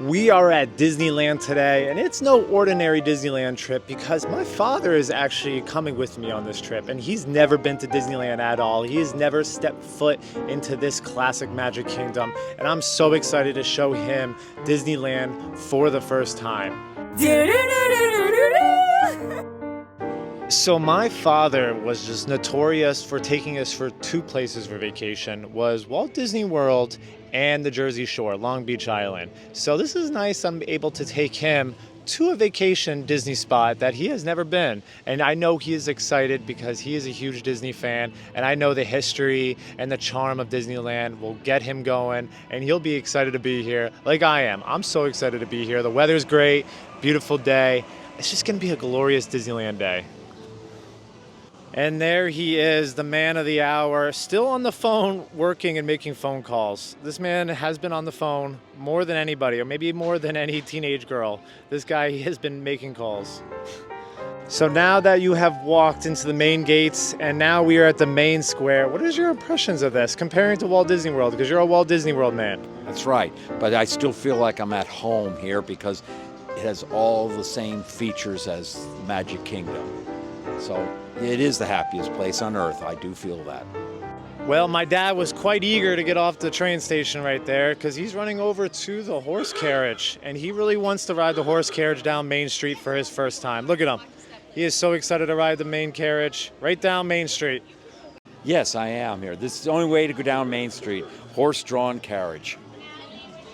We are at Disneyland today, and it's no ordinary Disneyland trip because my father is actually coming with me on this trip, and he's never been to Disneyland at all. He has never stepped foot into this classic Magic Kingdom, and I'm so excited to show him Disneyland for the first time. So my father was just notorious for taking us for two places for vacation, was Walt Disney World and the Jersey Shore, Long Beach Island. So this is nice. I'm able to take him to a vacation Disney spot that he has never been. And I know he is excited because he is a huge Disney fan, and I know the history and the charm of Disneyland will get him going, and he'll be excited to be here like I am. I'm so excited to be here. The weather's great, beautiful day. It's just gonna be a glorious Disneyland day. And there he is, the man of the hour, still on the phone working and making phone calls. This man has been on the phone more than anybody, or maybe more than any teenage girl. This guy has been making calls. So now that you have walked into the main gates and now we are at the main square, what is your impressions of this comparing to Walt Disney World? Because you're a Walt Disney World man. That's right, but I still feel like I'm at home here because it has all the same features as Magic Kingdom. So it is the happiest place on earth. I do feel that. Well, my dad was quite eager to get off the train station right there because he's running over to the horse carriage, and he really wants to ride the horse carriage down Main Street for his first time. Look at him. He is so excited to ride the main carriage right down Main Street. Yes, I am here. This is the only way to go down Main Street. Horse-drawn carriage.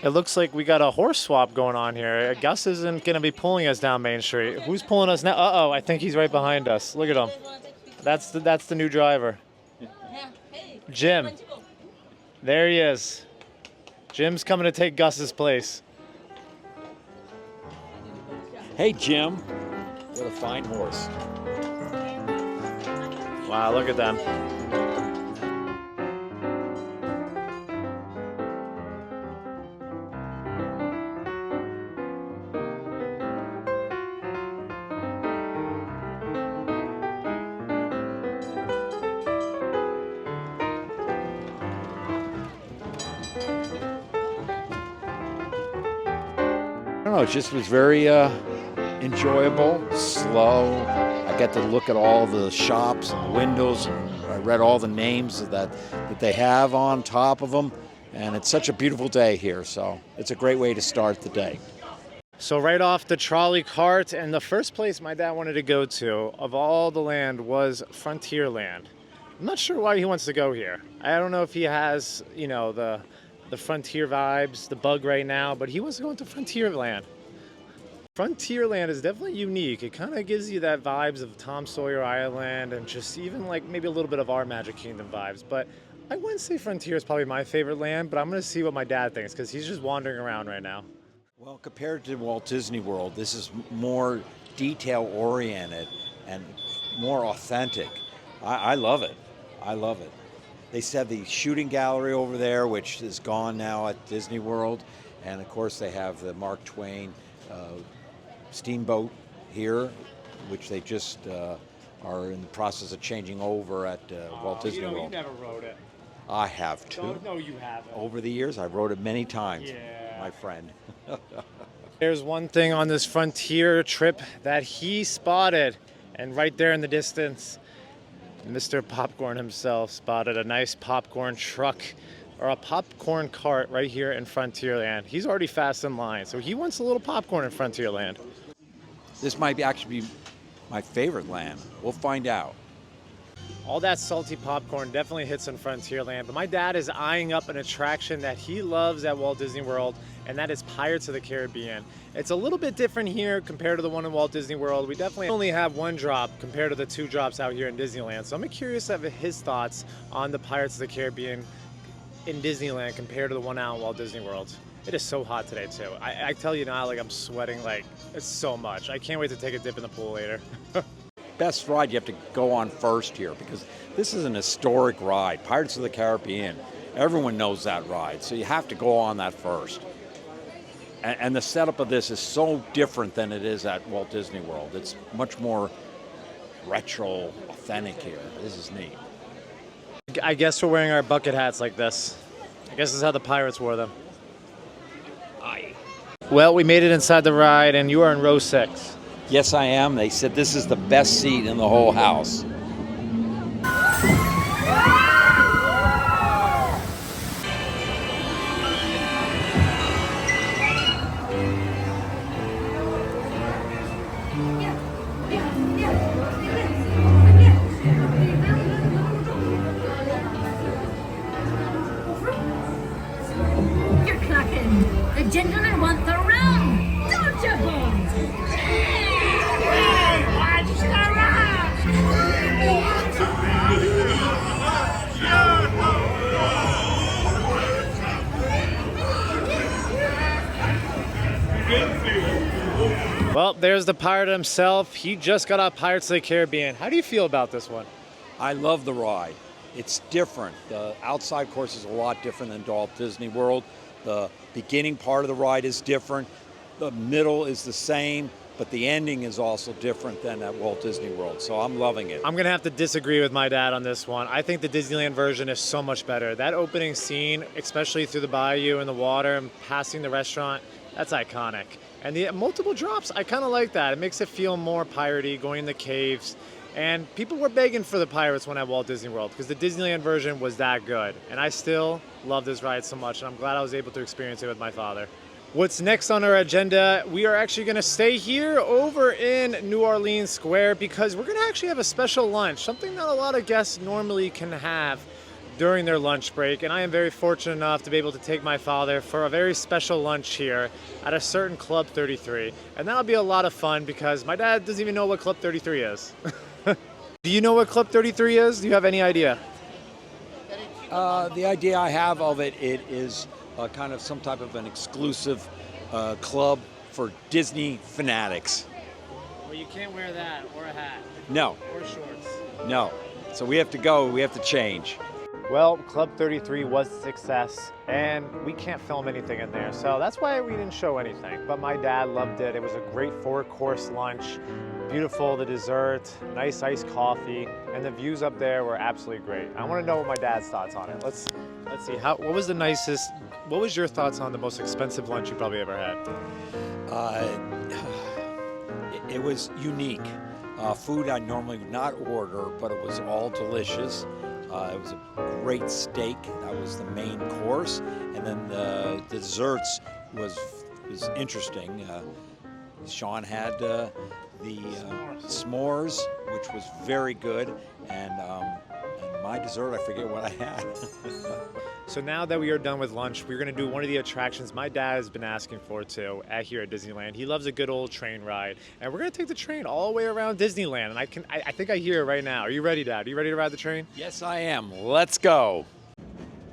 It looks like we got a horse swap going on here. Gus isn't going to be pulling us down Main Street. Who's pulling us now? Uh-oh, I think he's right behind us. Look at him. That's the new driver. Jim. There he is. Jim's coming to take Gus's place. Hey, Jim. What a fine horse. Wow, look at them. I don't know, it just was very enjoyable, slow. I got to look at all the shops and the windows, and I read all the names that they have on top of them. And it's such a beautiful day here, so it's a great way to start the day. So right off the trolley cart, and the first place my dad wanted to go to of all the land was Frontierland. I'm not sure why he wants to go here. I don't know if he has, the Frontier vibes, the bug right now, but he wants to go into Frontierland. Frontierland is definitely unique. It kind of gives you that vibes of Tom Sawyer Island and just even like maybe a little bit of our Magic Kingdom vibes. But I wouldn't say Frontier is probably my favorite land, but I'm going to see what my dad thinks because he's just wandering around right now. Well, compared to Walt Disney World, this is more detail-oriented and more authentic. I love it. I love it. They said the shooting gallery over there, which is gone now at Disney World, and of course they have the Mark Twain steamboat here, which they just are in the process of changing over at Walt Disney World. You never rode it. I have too. No, you haven't. Over the years, I've rode it many times, Yeah. my friend. There's one thing on this Frontier trip that he spotted, and right there in the distance, Mr. Popcorn himself spotted a nice popcorn truck or a popcorn cart right here in Frontierland. He's already fast in line, so he wants a little popcorn in Frontierland. This might actually be my favorite land. We'll find out. All that salty popcorn definitely hits in Frontierland, but my dad is eyeing up an attraction that he loves at Walt Disney World, and that is Pirates of the Caribbean. It's a little bit different here compared to the one in Walt Disney World. We definitely only have one drop compared to the two drops out here in Disneyland, so I'm curious of his thoughts on the Pirates of the Caribbean in Disneyland compared to the one out in Walt Disney World. It is so hot today too. I tell you now, like I'm sweating like it's so much. I can't wait to take a dip in the pool later. Best ride you have to go on first here because this is an historic ride. Pirates of the Caribbean. Everyone knows that ride, so you have to go on that first. And the setup of this is so different than it is at Walt Disney World. It's much more retro, authentic here. This is neat. I guess we're wearing our bucket hats like this. I guess this is how the pirates wore them. Well, we made it inside the ride, and you are in row 6. Yes, I am. They said this is the best seat in the whole house. You're clucking. The gentleman wants the room. Don't you, boys? Hey, watch the Well, there's the pirate himself. He just got off Pirates of the Caribbean. How do you feel about this one? I love the ride. It's different. The outside course is a lot different than Walt Disney World. The beginning part of the ride is different. The middle is the same, but the ending is also different than at Walt Disney World. So I'm loving it. I'm going to have to disagree with my dad on this one. I think the Disneyland version is so much better. That opening scene, especially through the bayou and the water and passing the restaurant, that's iconic. And the multiple drops, I kind of like that. It makes it feel more piratey, going in the caves. And people were begging for the pirates when at Walt Disney World because the Disneyland version was that good. And I still love this ride so much, and I'm glad I was able to experience it with my father. What's next on our agenda? We are actually going to stay here over in New Orleans Square because we're going to actually have a special lunch, something that a lot of guests normally can have during their lunch break. And I am very fortunate enough to be able to take my father for a very special lunch here at a certain Club 33. And that'll be a lot of fun because my dad doesn't even know what Club 33 is. Do you know what Club 33 is? Do you have any idea? The idea I have of it is kind of some type of an exclusive club for Disney fanatics. Well, you can't wear that or a hat. No. Or shorts. No. So we have to go. We have to change. Well, Club 33 was a success, and we can't film anything in there, so that's why we didn't show anything. But my dad loved it. It was a great 4-course lunch. Beautiful, the dessert, nice iced coffee, and the views up there were absolutely great. I want to know what my dad's thoughts on it. Let's see. What was the nicest? What was your thoughts on the most expensive lunch you probably ever had? It was unique. Food I normally would not order, but it was all delicious. It was a great steak. That was the main course, and then the desserts was interesting. Sean had the s'mores, which was very good, and my dessert, I forget what I had. So now that we are done with lunch, we're going to do one of the attractions my dad has been asking for too here at Disneyland. He loves a good old train ride, and we're going to take the train all the way around Disneyland. And I think I hear it right now. Are you ready, Dad? Are you ready to ride the train? Yes, I am. Let's go.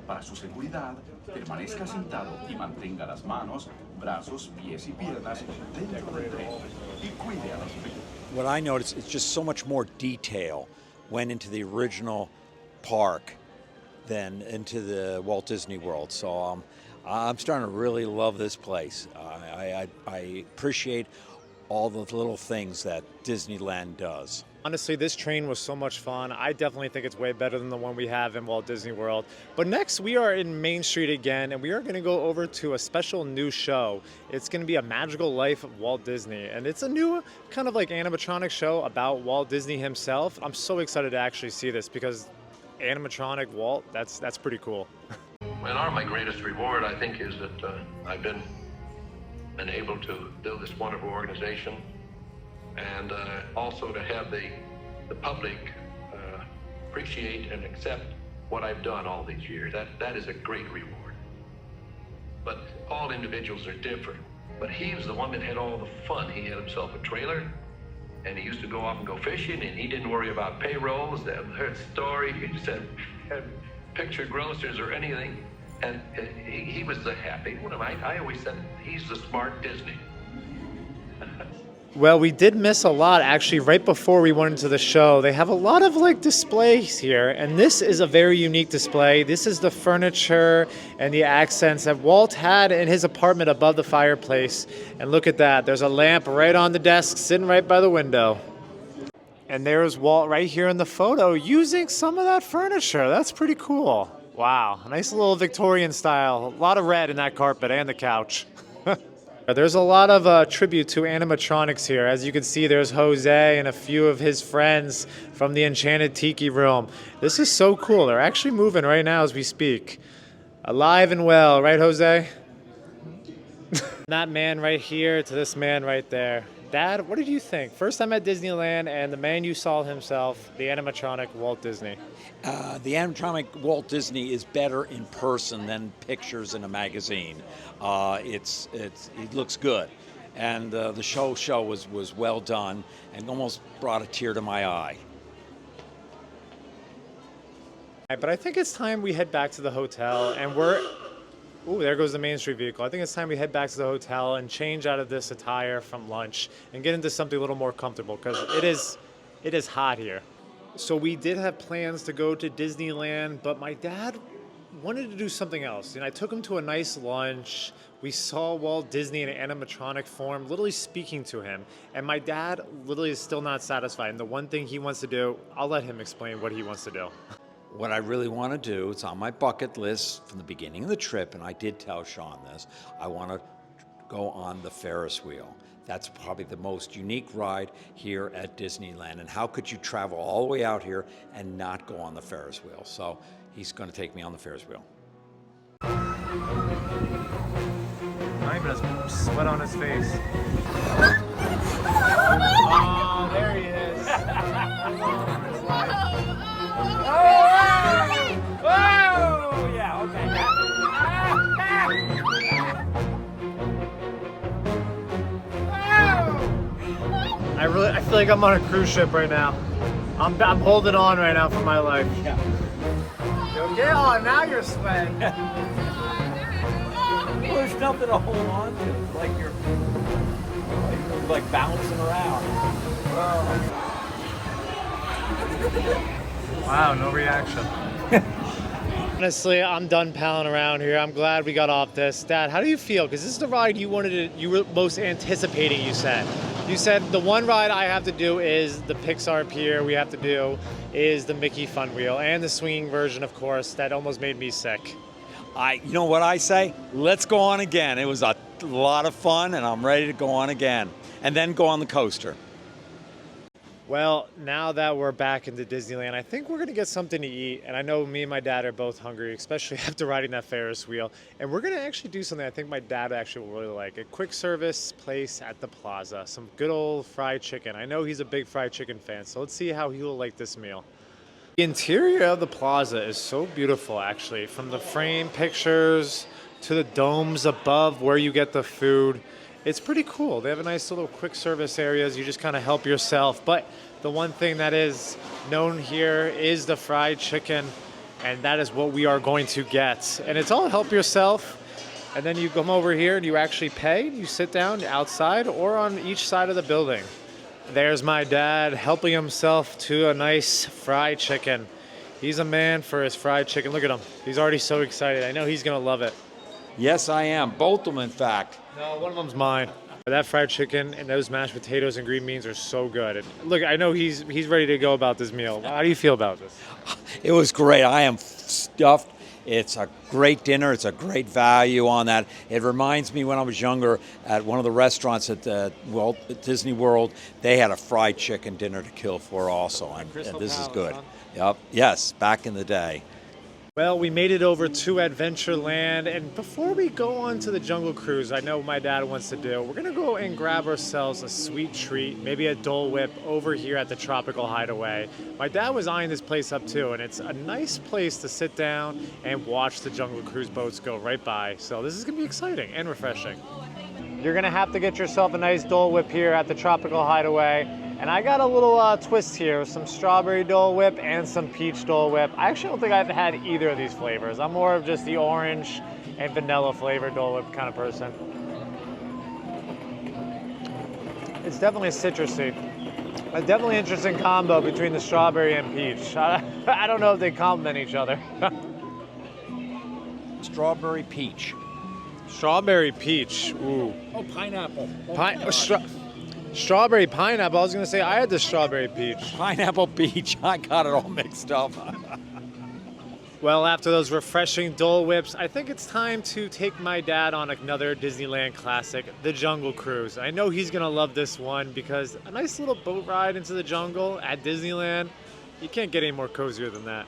Para su seguridad, permanezca sentado y mantenga las manos, brazos, pies y piernas dentro del tren y cuide a los pequeños. What I noticed is just so much more detail went into the original park than into the Walt Disney World. So I'm starting to really love this place. I appreciate all the little things that Disneyland does. Honestly, this train was so much fun. I definitely think it's way better than the one we have in Walt Disney World. But next, we are in Main Street again, and we are going to go over to a special new show. It's going to be A Magical Life of Walt Disney, and it's a new kind of like animatronic show about Walt Disney himself. I'm so excited to actually see this because animatronic Walt, that's pretty cool. Well, my greatest reward, I think, is that I've been able to build this wonderful organization, and also to have the public appreciate and accept what I've done all these years. That is a great reward. But all individuals are different. But he was the one that had all the fun. He had himself a trailer, and he used to go off and go fishing, and he didn't worry about payrolls. That heard story. He just had picture grocers or anything. And he was the happy one. I always said he's the smart Disney. Well, we did miss a lot actually right before we went into the show. They have a lot of like displays here, and this is a very unique display. This is the furniture and the accents that Walt had in his apartment above the fireplace. And look at that. There's a lamp right on the desk sitting right by the window. And there's Walt right here in the photo using some of that furniture. That's pretty cool. Wow, a nice little Victorian style. A lot of red in that carpet and the couch. There's a lot of tribute to animatronics here. As you can see, there's Jose and a few of his friends from the Enchanted Tiki Room. This is so cool. They're actually moving right now as we speak. Alive and well, right, Jose? That man right here to this man right there. Dad, what did you think? First time at Disneyland, and the man you saw himself, the animatronic Walt Disney. The animatronic Walt Disney is better in person than pictures in a magazine. It looks good, and the show was well done and almost brought a tear to my eye. But I think it's time we head back to the hotel, and ooh, there goes the Main Street vehicle. I think it's time we head back to the hotel and change out of this attire from lunch and get into something a little more comfortable, because it is hot here. So we did have plans to go to Disneyland, but my dad wanted to do something else. And I took him to a nice lunch. We saw Walt Disney in an animatronic form, literally speaking to him. And my dad literally is still not satisfied. And the one thing he wants to do, I'll let him explain what he wants to do. What I really want to do, it's on my bucket list from the beginning of the trip, and I did tell Sean this, I want to go on the Ferris wheel. That's probably the most unique ride here at Disneyland. And how could you travel all the way out here and not go on the Ferris wheel? So he's going to take me on the Ferris wheel. Not even a sweat on his face. Oh, there he is. Oh, yeah, okay. I feel like I'm on a cruise ship right now. I'm holding on right now for my life. Yeah. Yo, get on, now you're sweating. Well, there's nothing to hold on to. Like you're like bouncing around. Wow, no reaction. Honestly, I'm done palling around here. I'm glad we got off this. Dad, how do you feel? Because this is the ride you were most anticipating, you said. You said the one ride I have to do is the Pixar Pier. We have to do is the Mickey Fun Wheel and the swinging version, of course. That almost made me sick. You know what I say? Let's go on again. It was a lot of fun, and I'm ready to go on again. And then go on the coaster. Well, now that we're back into Disneyland, I think we're going to get something to eat. And I know me and my dad are both hungry, especially after riding that Ferris wheel. And we're going to actually do something I think my dad actually will really like. A quick service place at the plaza. Some good old fried chicken. I know he's a big fried chicken fan, so let's see how he will like this meal. The interior of the plaza is so beautiful, actually. From the frame pictures to the domes above where you get the food. It's pretty cool. They have a nice little quick service areas. You just kind of help yourself. But the one thing that is known here is the fried chicken, and that is what we are going to get. And it's all help yourself. And then you come over here and you actually pay. You sit down outside or on each side of the building. There's my dad helping himself to a nice fried chicken. He's a man for his fried chicken. Look at him. He's already so excited. I know he's going to love it. Yes, I am. Both of them, in fact. No, one of them's mine. That fried chicken and those mashed potatoes and green beans are so good. And look, I know he's ready to go about this meal. How do you feel about this? It was great. I am stuffed. It's a great dinner. It's a great value on that. It reminds me when I was younger at one of the restaurants at Walt Disney World, they had a fried chicken dinner to kill for also. And this is good. Yep. Yes, back in the day. Well, we made it over to Adventureland, and before we go on to the Jungle Cruise, I know my dad wants to do, we're going to go and grab ourselves a sweet treat, maybe a Dole Whip over here at the Tropical Hideaway. My dad was eyeing this place up too, and it's a nice place to sit down and watch the Jungle Cruise boats go right by. So this is going to be exciting and refreshing. You're going to have to get yourself a nice Dole Whip here at the Tropical Hideaway. And I got a little twist here, some strawberry Dole Whip and some peach Dole Whip. I actually don't think I've had either of these flavors. I'm more of just the orange and vanilla flavored Dole Whip kind of person. It's definitely citrusy. A definitely interesting combo between the strawberry and peach. I don't know if they complement each other. Strawberry peach. Strawberry peach, ooh. Oh, pineapple. Strawberry pineapple. I was going to say I had the strawberry peach. Pineapple peach. I got it all mixed up. Well, after those refreshing Dole Whips, I think it's time to take my dad on another Disneyland classic, the Jungle Cruise. I know he's gonna love this one because a nice little boat ride into the jungle at Disneyland, you can't get any more cozier than that.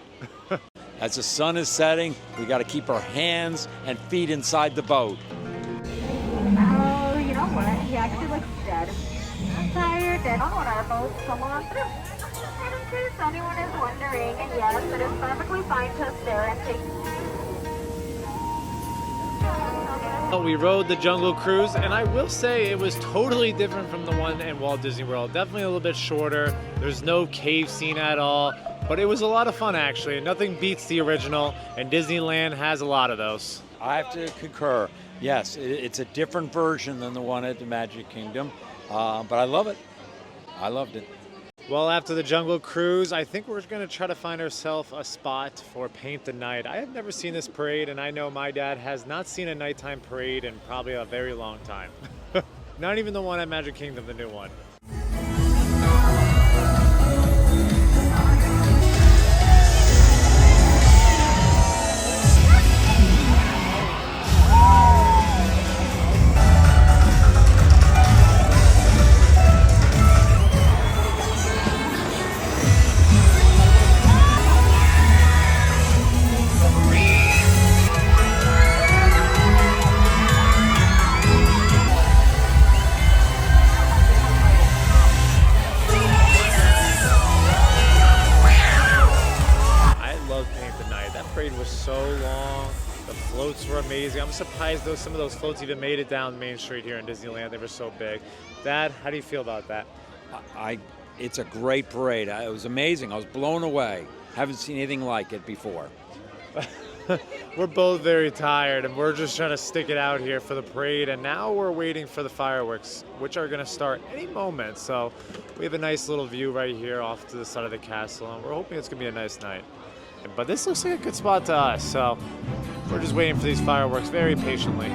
As the sun is setting, we got to keep our hands and feet inside the boat. Oh, you know what? He actually looks dead. I'm tired, dead on one of our boats. Come on through. And in case anyone is wondering, yes, it is perfectly fine to stare and take. We rode the Jungle Cruise, and I will say it was totally different from the one in Walt Disney World. Definitely a little bit shorter. There's no cave scene at all, but it was a lot of fun actually. Nothing beats the original, and Disneyland has a lot of those. I have to concur. Yes, it's a different version than the one at the Magic Kingdom, but I love it. I loved it. Well, after the Jungle Cruise, I think we're going to try to find ourselves a spot for Paint the Night. I have never seen this parade, and I know my dad has not seen a nighttime parade in probably a very long time. Not even the one at Magic Kingdom, the new one. So long. The floats were amazing. I'm surprised some of those floats even made it down Main Street here in Disneyland. They were so big. Dad, how do you feel about that? It's a great parade. It was amazing. I was blown away. Haven't seen anything like it before. We're both very tired, and we're just trying to stick it out here for the parade. And now we're waiting for the fireworks, which are going to start any moment. So we have a nice little view right here off to the side of the castle, and we're hoping it's going to be a nice night. But this looks like a good spot to us, so we're just waiting for these fireworks very patiently.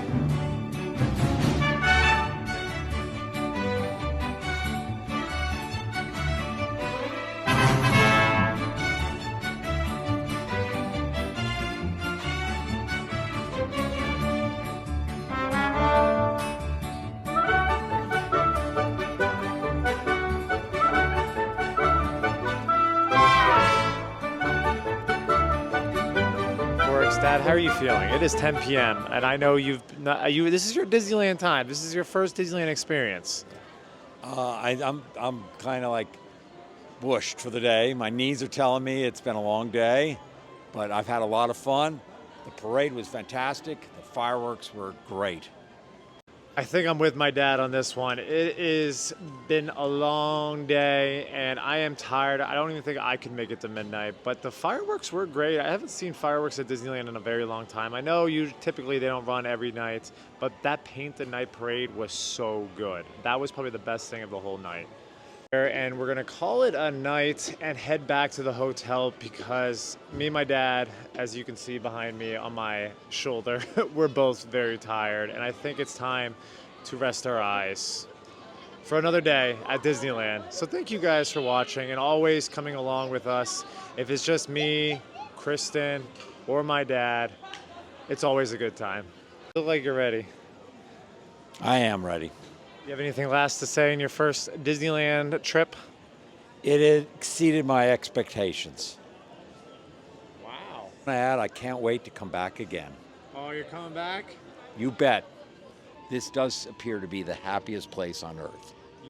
Dad, how are you feeling? It is 10 p.m. and I know this is your Disneyland time. This is your first Disneyland experience. I'm kind of like whooshed for the day. My knees are telling me it's been a long day, but I've had a lot of fun. The parade was fantastic. The fireworks were great. I think I'm with my dad on this one. It has been a long day, and I am tired. I don't even think I could make it to midnight, but the fireworks were great. I haven't seen fireworks at Disneyland in a very long time. I know typically they don't run every night, but that Paint the Night parade was so good. That was probably the best thing of the whole night. And we're gonna call it a night and head back to the hotel because me and my dad, as you can see behind me on my shoulder, we're both very tired, and I think it's time to rest our eyes for another day at Disneyland. So thank you guys for watching and always coming along with us. If it's just me, Kristen, or my dad, it's always a good time. Look like you're ready. I am ready. You have anything last to say in your first Disneyland trip? It exceeded my expectations. Wow. I can't wait to come back again. Oh, you're coming back? You bet. This does appear to be the happiest place on earth.